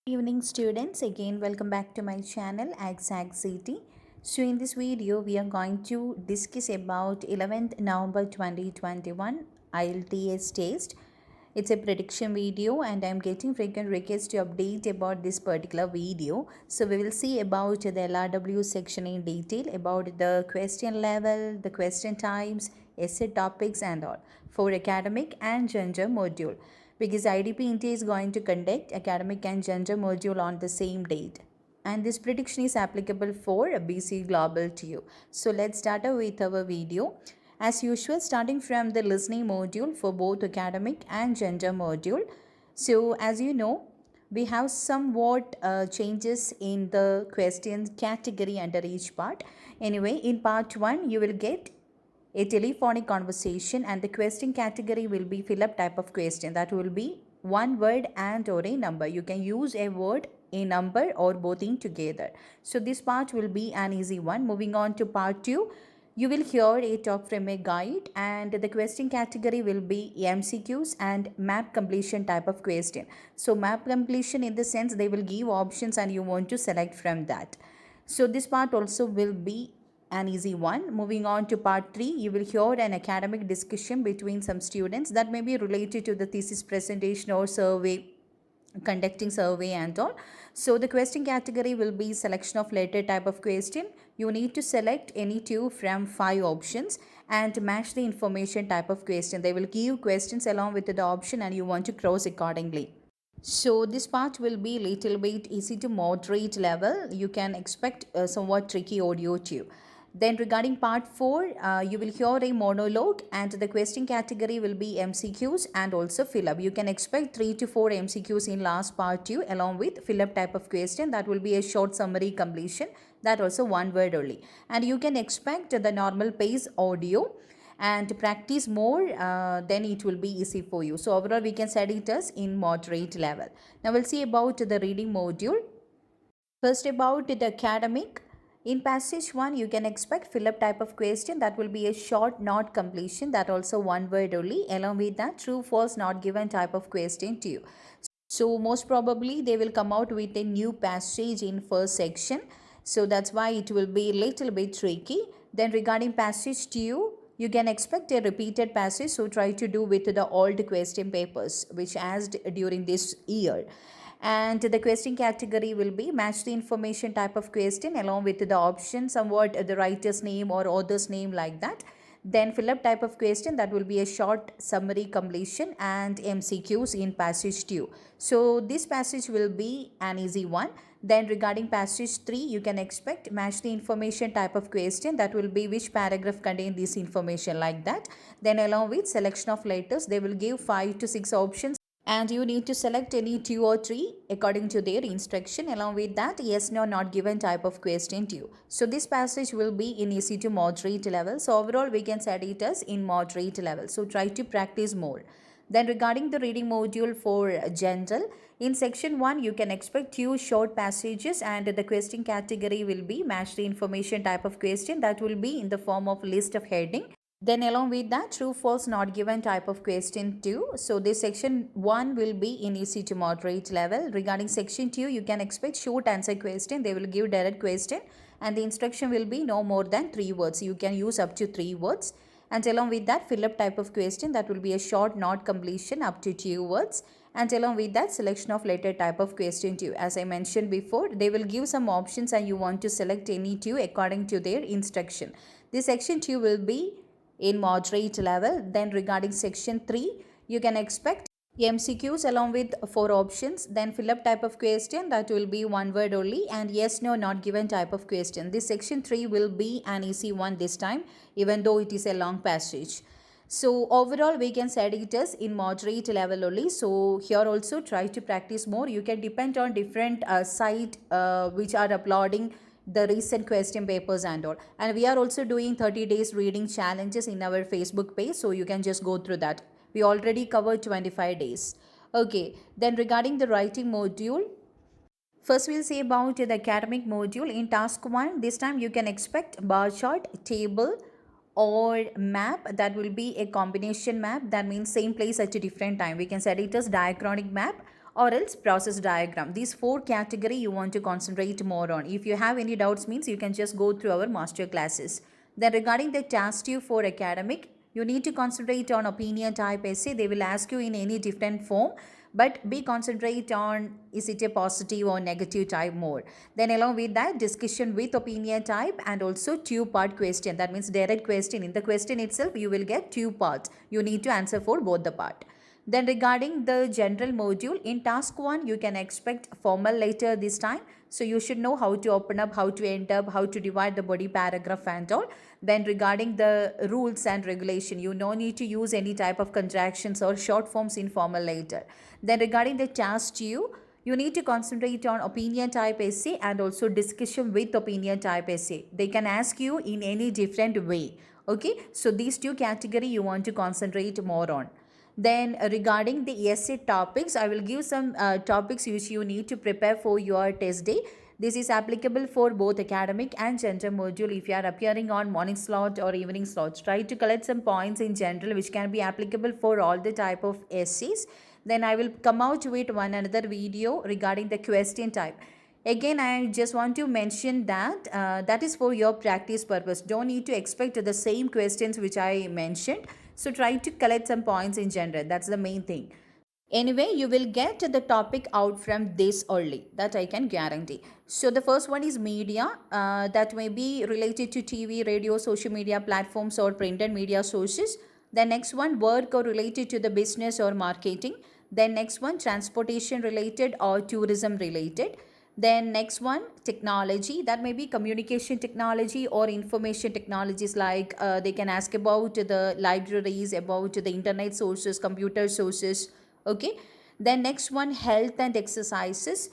Evening students, again welcome back to my channel City. So in this video we are going to discuss about 11th November 2021 IELTS test. It's a prediction video and I'm getting frequent requests to update about this particular video. So we will see about the LRW section in detail, about the question level, the question types, essay topics and all for academic and gender module, because IDP India is going to conduct academic and gender module on the same date. And this prediction is applicable for BC Global TU. So let's start with our video. As usual, starting from the listening module for both academic and gender module. So as you know, we have somewhat changes in the question category under each part. Anyway, in part 1, you will get a telephonic conversation and the question category will be fill up type of question. That will be one word and or a number. You can use a word, a number or both in together. So this part will be an easy one. Moving on to part 2, you will hear a talk from a guide and the question category will be MCQs and map completion type of question. So map completion in the sense they will give options and you want to select from that. So this part also will be an easy one. Moving on to part 3, you will hear an academic discussion between some students that may be related to the thesis presentation or survey, conducting survey and all. So the question category will be selection of letter type of question. You need to select any two from 5 options and match the information type of question. They will give questions along with the option and you want to cross accordingly. So this part will be little bit easy to moderate level. You can expect somewhat tricky audio too. Then regarding part 4, you will hear a monologue and the question category will be MCQs and also fill up. You can expect 3 to 4 MCQs in last part 2 along with fill up type of question. That will be a short summary completion, that also one word only. And you can expect the normal pace audio and practice more, then it will be easy for you. So overall we can study it as in moderate level. Now we'll see about the reading module. First, about the academic. In passage 1, you can expect fill up type of question. That will be a short not completion, that also one word only. Along with that, true false not given type of question to you. So most probably they will come out with a new passage in first section. So that's why it will be a little bit tricky. Then regarding passage 2, you can expect a repeated passage. So try to do with the old question papers which asked during this year. And the question category will be match the information type of question along with the option, somewhat the writer's name or author's name, like that. Then fill up type of question, that will be a short summary completion and MCQs in passage 2. So this passage will be an easy one. Then regarding passage 3, you can expect match the information type of question. That will be which paragraph contain this information, like that. Then along with selection of letters, they will give 5 to 6 options and you need to select any 2 or 3 according to their instruction. Along with that, yes no not given type of question to you. So this passage will be in easy to moderate level. So overall we can study it as in moderate level. So try to practice more. Then regarding the reading module for general, in section 1 you can expect 2 short passages and the question category will be match the information type of question. That will be in the form of list of heading. Then along with that, true false not given type of question 2. So this section 1 will be in easy to moderate level. Regarding section 2, you can expect short answer question. They will give direct question and the instruction will be no more than 3 words. You can use up to 3 words. And along with that, fill up type of question, that will be a short not completion up to 2 words. And along with that, selection of letter type of question 2. As I mentioned before, they will give some options and you want to select any 2 according to their instruction. This section 2 will be in moderate level. Then regarding section 3, you can expect MCQs along with 4 options. Then fill up type of question, that will be one word only, and yes no not given type of question. This section 3 will be an easy one this time, even though it is a long passage. So overall we can study it as in moderate level only. So here also try to practice more. You can depend on different site which are uploading the recent question papers and all. And we are also doing 30 days reading challenges in our Facebook page. So you can just go through that. We already covered 25 days. Okay, then regarding the writing module, first we'll say about the academic module. In task 1, this time you can expect bar chart, table or map. That will be a combination map. That means same place at a different time. We can set it as diachronic map or else process diagram. These four category you want to concentrate more on. If you have any doubts means you can just go through our master classes. Then regarding the task 2 for academic, you need to concentrate on opinion type essay. They will ask you in any different form, but be concentrate on is it a positive or negative type more. Then along with that, discussion with opinion type and also two part question. That means direct question. In the question itself you will get two parts. You need to answer for both the part. Then regarding the general module, in task 1 you can expect formal letter this time. So you should know how to open up, how to end up, how to divide the body paragraph and all. Then regarding the rules and regulation, you no need to use any type of contractions or short forms in formal letter. Then regarding the task 2, you need to concentrate on opinion type essay and also discussion with opinion type essay. They can ask you in any different way. Okay, so these two category you want to concentrate more on. Then regarding the essay topics, I will give some topics which you need to prepare for your test day. This is applicable for both academic and general module. If you are appearing on morning slot or evening slots, try to collect some points in general which can be applicable for all the type of essays. Then I will come out with one another video regarding the question type. Again, I just want to mention that that is for your practice purpose. Don't need to expect the same questions which I mentioned. So try to collect some points in general. That's the main thing. Anyway, you will get the topic out from this early. That I can guarantee. So the first one is media. That may be related to TV, radio, social media platforms or printed media sources. The next one, work or related to the business or marketing. Then next one, transportation related or tourism related. Then next one, technology. That may be communication technology or information technologies, like they can ask about the libraries, about the internet sources, computer sources. Okay. Then next one, health and exercises.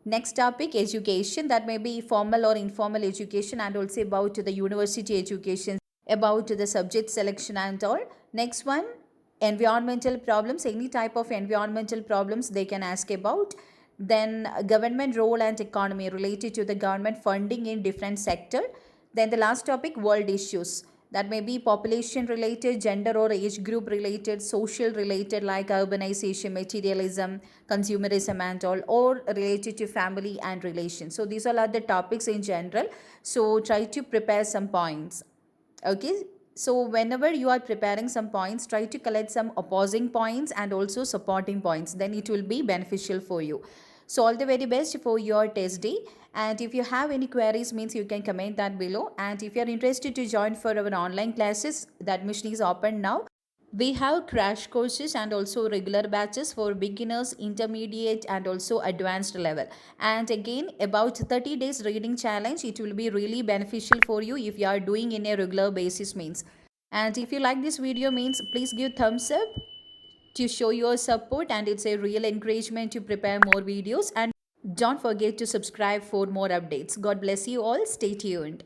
Next topic, education. That may be formal or informal education and also about the university education, about the subject selection and all. Next one, environmental problems. Any type of environmental problems they can ask about. Then government role and economy, related to the government funding in different sector. Then the last topic, world issues. That may be population related, gender or age group related, social related, like urbanization, materialism, consumerism and all, or related to family and relations. So these all are the topics in general. So try to prepare some points. Okay, so whenever you are preparing some points, try to collect some opposing points and also supporting points. Then it will be beneficial for you. So all the very best for your test day. And if you have any queries means you can comment that below. And if you are interested to join for our online classes, the admission is open now. We have crash courses and also regular batches for beginners, intermediate and also advanced level. And again, about 30 days reading challenge, it will be really beneficial for you if you are doing in a regular basis means. And if you like this video means, please give thumbs up to show your support, and it's a real encouragement to prepare more videos. And don't forget to subscribe for more updates. God bless you all. Stay tuned.